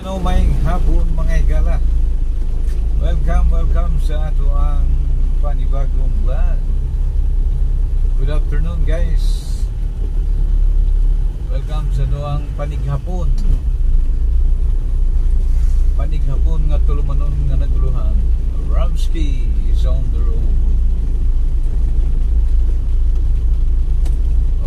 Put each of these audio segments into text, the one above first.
Hello, may hapon mga higala. Welcome sa ato ang panibagong vlog. Good afternoon guys. Welcome sa doang panighapon. Panighapon nga tulumanon nga naguluhan. Ramsky is on the road.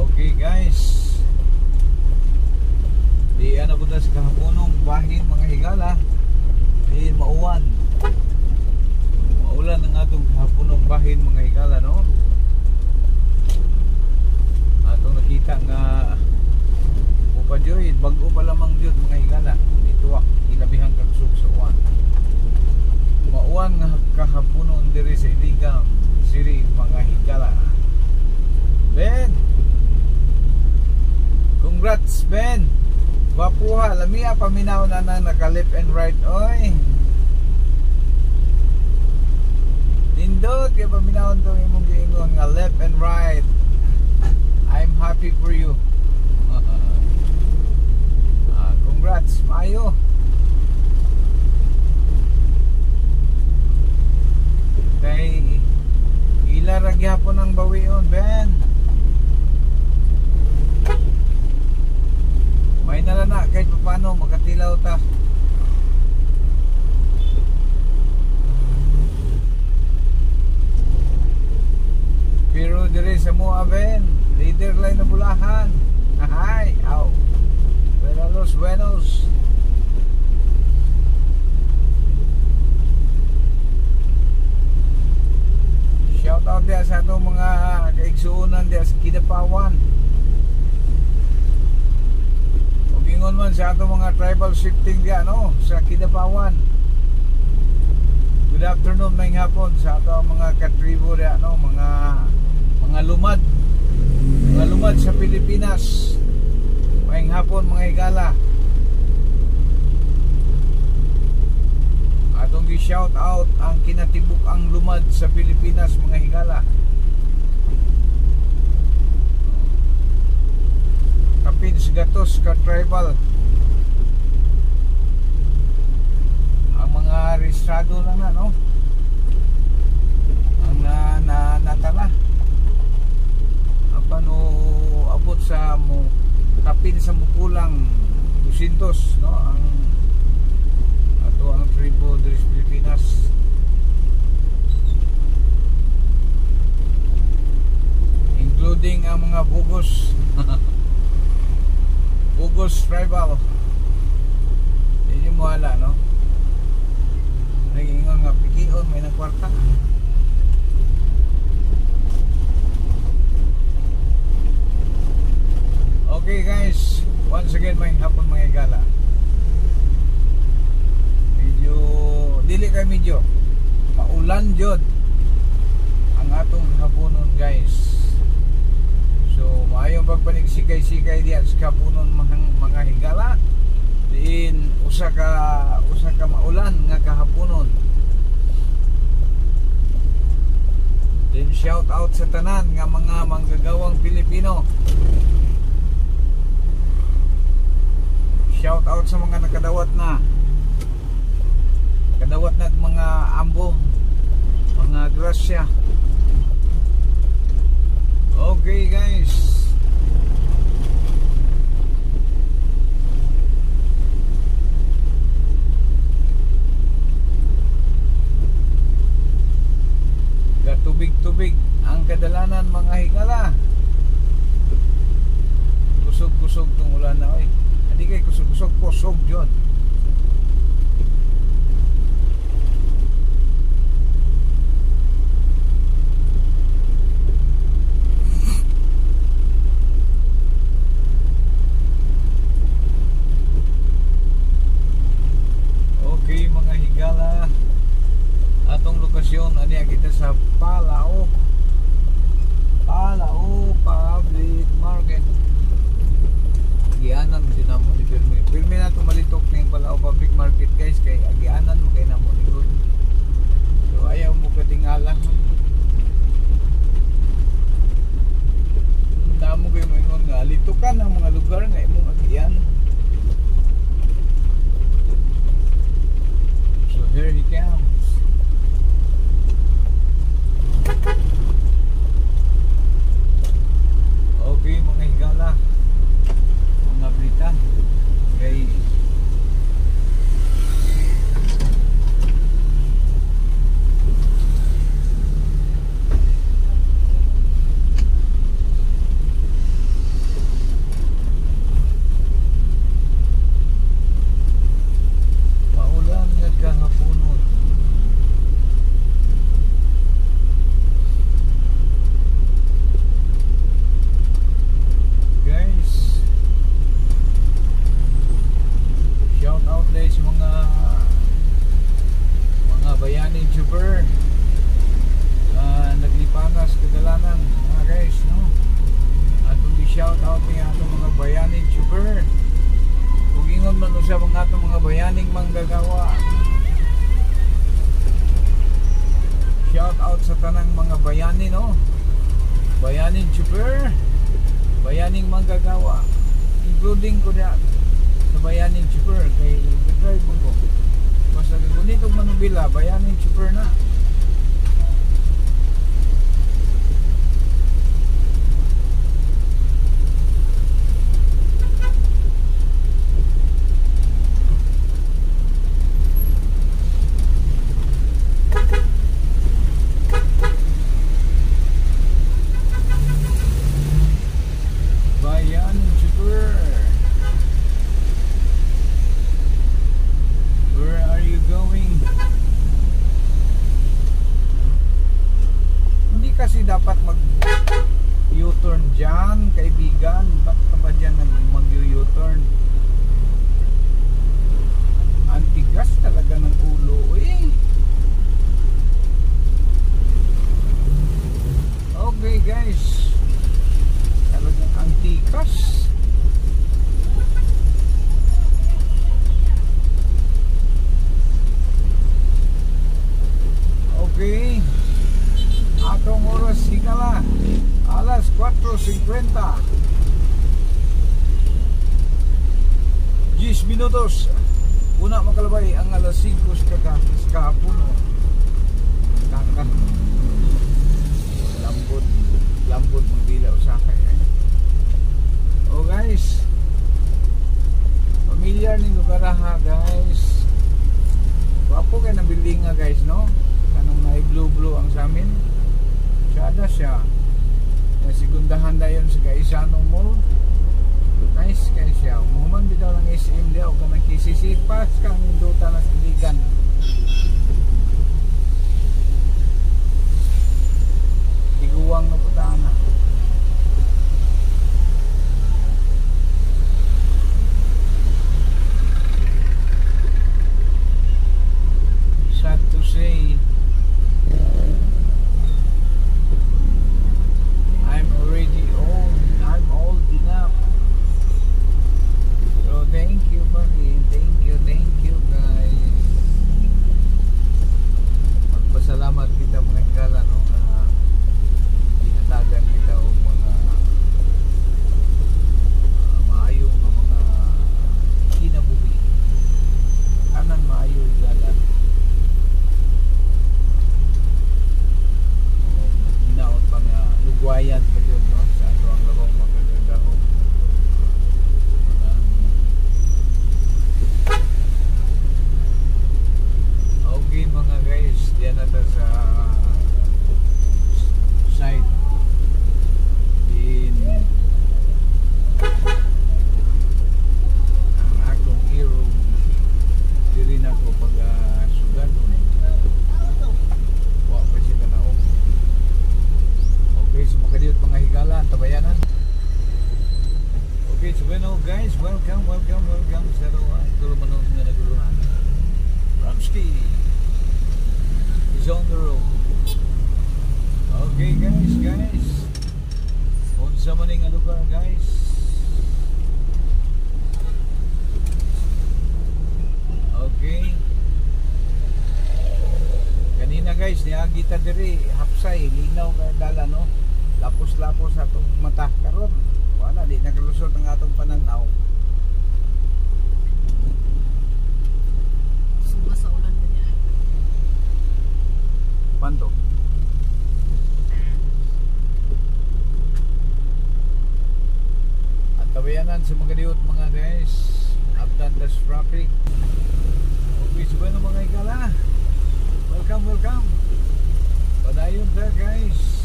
Okay guys, di ano po sa kahaponong bahin mga higala, di mauwan. Maulan ang atong kahaponong bahin mga higala, no? Atong nakita nga upadyoy, bago pa lamang jud mga higala. Dituwak ilabihang kagsug sa uwan. Mauwan nga kahaponon diri sa Iligam City mga higala. Ben, congrats Ben. Wapuha, lamia paminaw na naka left and right. Oy, nindot kaya paminaw itong imong giingon nga left and right. I'm happy for you. Congrats, maayo. Kay ilarag yapon ang bawion Ben. May nalana kahit paano makatilaw ta. Pero dire sa mua Ben, leader line na bulahan. Ahay, aw. Buenos. Shout out dia sa atong mga kaigsuunan dia sa Kidapawan. Ingon man sa ato mga tribal shifting diya, no, sa Kidapawan. Good afternoon may hapon sa ato mga katribo diya, no, mga lumad sa Pilipinas. May hapon mga higala. Atong gi-shout out ang kinatibuk ang lumad sa Pilipinas mga higala. Kapins gatos ka tribal. Ang mga registrado lang na, no? Ang natala. Apano abot sa mo kapin sa mukulang 200, no? Ang ato ang tribo diri sa Pilipinas. Including ang mga bugos. Bugos tribal. Hindi mo hala, no? Nag-ingon nga pikion, may nagkwarta. Okay guys, once again may hapon mga higala. Medyo dili kay medyo maulan jud ang atong haponon guys. So maayong pagpanig-sikay-sikay diyan sa kapunon mga higala. Diin usa ka maulan nga kahaponon. Then shout out sa tanan nga mga manggagawang Pilipino. Shout out sa mga nakadawat na mga ambom, mga grasya. Okay guys, gatubig-tubig ang kadalanan mga higala. Kusog-kusog tong ulan na oy. Hindi kay kusog yun. Okay mga higala, atong lokasyon aniya kita sa Palao Public Market. Agianan dinamo ni Pirmi na to malitok ning Palao Public Market guys, kay agianan mo kay namo ni good. So ayaw mo katingala. Namo kay mo ingon nga litukan ang mga lugar nga imong agian. dahil sa mga bayani YouTuber naglipanas kadalanan mga guys, no? Atong i-shout out niya atong mga bayani YouTuber. Kung ingon man sa mga atong mga bayaning manggagawa, shout out sa tanang mga bayani, no? Bayaning YouTuber, bayaning manggagawa, including ko na sa bayaning YouTuber kay drive mo ko. Basta gunitong manubila, bayaning YouTuber na. Kasi dapat mag U-turn dyan, kaibigan. Ba't ka ba dyan mag U-turn? Antigas talaga ng ulo eh. Okay guys, talagang antigas. Okay, atong oras higala alas 4:50 10 minutos una makalabay ang alas 5 sa kahapon. Kaka lambot magdila usakay oh guys, familiar ning lugar ha guys. Wapo kay ng building nga guys, no? Kanang na blue ang sa amin. Sada siya. Nasigundahan dayon sa Gaisano Mall. Nice kay siya. Umuman bitaw ng SM daw kanang kisisipas kang induta na siligan. Iguwang na putana. Sad to say, I'm already old. I'm old enough. So thank you buddy. Thank you guys. Magpasalamat kita mga higala, no? Dinatagan kita o mga maayong mga kinabuhi. Anan maayo higala. Hinaot pa nga lugwayan pa yun, no? Sa ato ang labang magagandahong okay mga guys, diyan natin sa side din ang akong hero diri na ko pag sugadon wa pa siya kanaong. Okay, so makadiyot mga higala ang tabayanan. Okay, so bueno guys, welcome sa tulo manong nga naguluhan. Ramsky is on the road. Okay guys, unsa man nga lugar guys. Okay, kanina guys niagi ta diri hapsay linaw kay dala, no? Lapos atong mata karon wala di naglusot ang atong pananaw. Suma sa ulan na niya. Panto at tabayanan sa mga diot mga guys, after the traffic. Okay, so bueno mga higala, welcome padayon ta guys.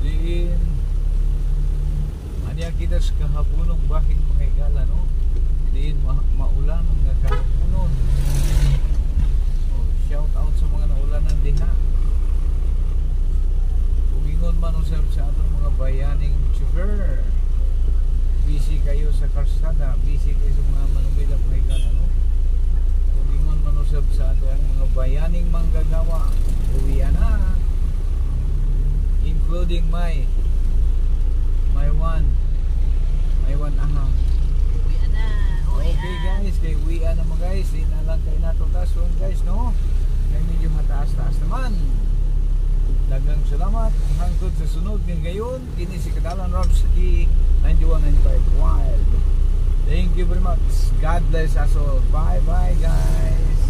Diin anya kita sa kahapunong bahin mga higala, no? Diin maulan nga kahapunon. So shout out sa mga naulanan diha. Umingon man usab sa atong mga bayaning YouTuber. Busy kayo sa karsada, busy kayo sa mga manubila mga higala, no? Kumingon manusab sa ato ang mga bayaning manggagawa, uwian na, including my one aha. Uwi na. Okay guys, kay uwian na mo guys, di na lang kayo nato tason guys, no? Kaya medyo mataas-taas naman. Daghang salamat hangtod sa sunod ng gayon. Kini si Kadalan Robs City 9195 Wild. Thank you very much. God bless us all. Bye bye guys.